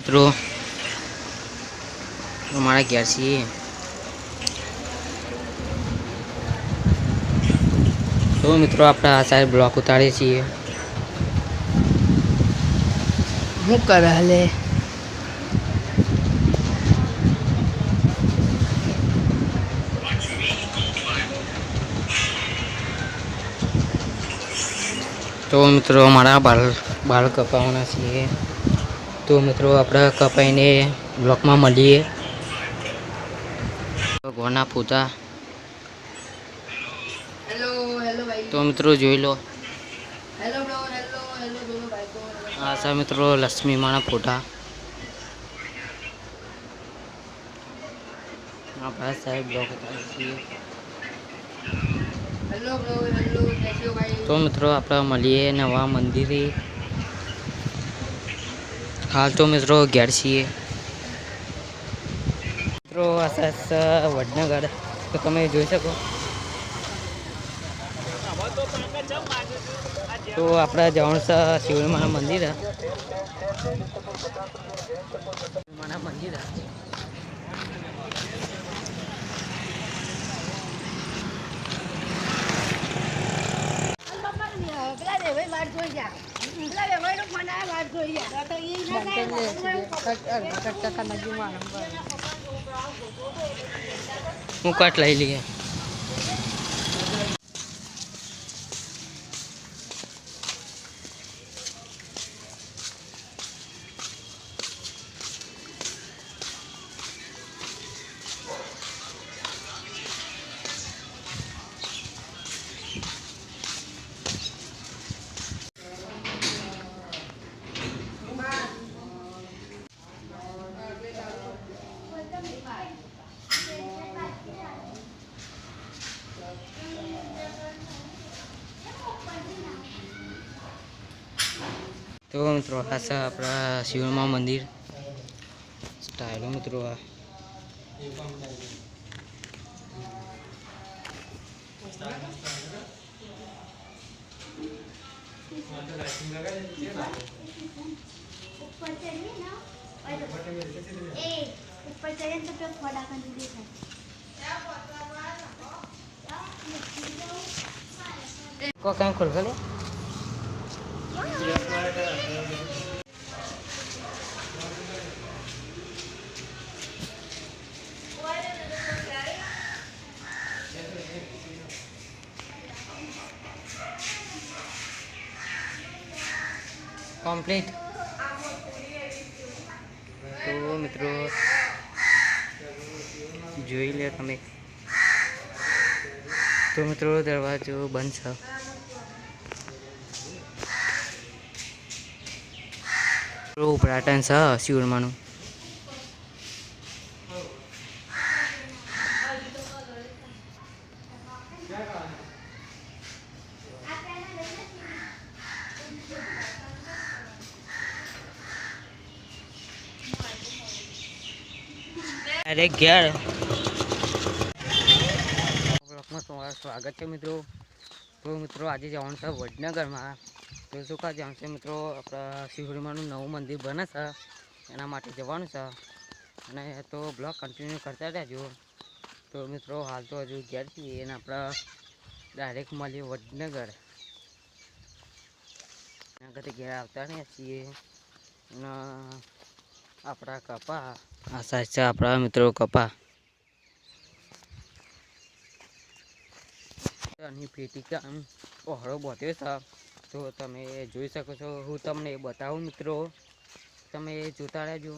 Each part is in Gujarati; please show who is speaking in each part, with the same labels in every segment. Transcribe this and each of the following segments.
Speaker 1: મિત્રો અમારા ઘેર છીએ તો મિત્રો આપણે આ સાઈડ બ્લોક ઉતારીએ છીએ
Speaker 2: શું કરે હાલે
Speaker 1: તો મિત્રો અમારા બાળ કપાવાના છીએ તો મિત્રો આપણે કપાઈને બ્લોકમાં મળીએ ભગવાનના ફોટા તો મિત્રો જોઈ લો આ છે મિત્રો લક્ષ્મીમાના ફોટા આપણા સાહેબ બ્લોક ઉતારીએ છીએ તો મિત્રો આપણે મળીએ નવા મંદિરે હાલ તો મિત્રો ઘેર છીએ મિત્રો આ વડનગર તો તમે જોઈ શકો તો આપણે જવાનું છે શિવમાના મંદિર હું કટ લઈ લઈએ તો મિત્રો આ છે આપણા શિવમાં મંદિર સ્ટાઇલો મિત્રો આ કઈ ખોલ ખોલે કમ્પ્લીટ તો મિત્રો જોઈ લે તમે તો મિત્રો દરવાજો બંધ છે ઉભરાટન છે શિવરમાનું અરે ઘેર બ્લોકમાં તમારું સ્વાગત છે મિત્રો તો મિત્રો આજે જવાનું છે વડનગરમાં તો શું કા જવાનું છે મિત્રો આપણા શિવરીમાનું નવું મંદિર બને છે એના માટે જવાનું છે અને તો બ્લોગ કન્ટિન્યુ કરતા રહેજો તો મિત્રો હાલ તો હજુ ઘેર છીએ અને આપણે ડાયરેક્ટ મળીએ વડનગર એના કરતાં ઘેર આવતા રહ્યા છીએ અને આપણા કપા આ સાઈડ છે આપણા મિત્રો કપા અને પેટી કામ ઓહળો બોત્યો છે તો તમે જોઈ શકો છો હું તમને બતાવું મિત્રો તમે જોતા રહેજો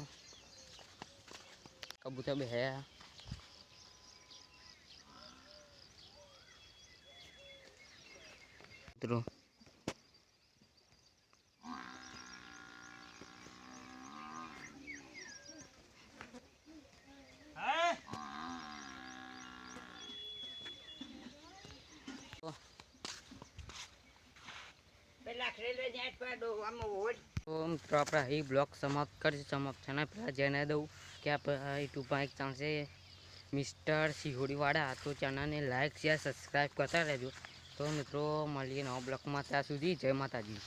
Speaker 1: કબૂતર બે હે મિત્રો તો આપણે અહીં બ્લોગ સમાપ્ત કરીશું સમાપ્ત છે ને પેલા જઈને દઉં કે આપણે યુટ્યુબમાં એક ચેનલ છે મિસ્ટર સિહોડીવાળા તો ચેનલને લાઈક શેર સબસ્ક્રાઈબ કરતા રહેજો તો મિત્રો મળીએ નવા બ્લોગમાં ત્યાં સુધી જય માતાજી.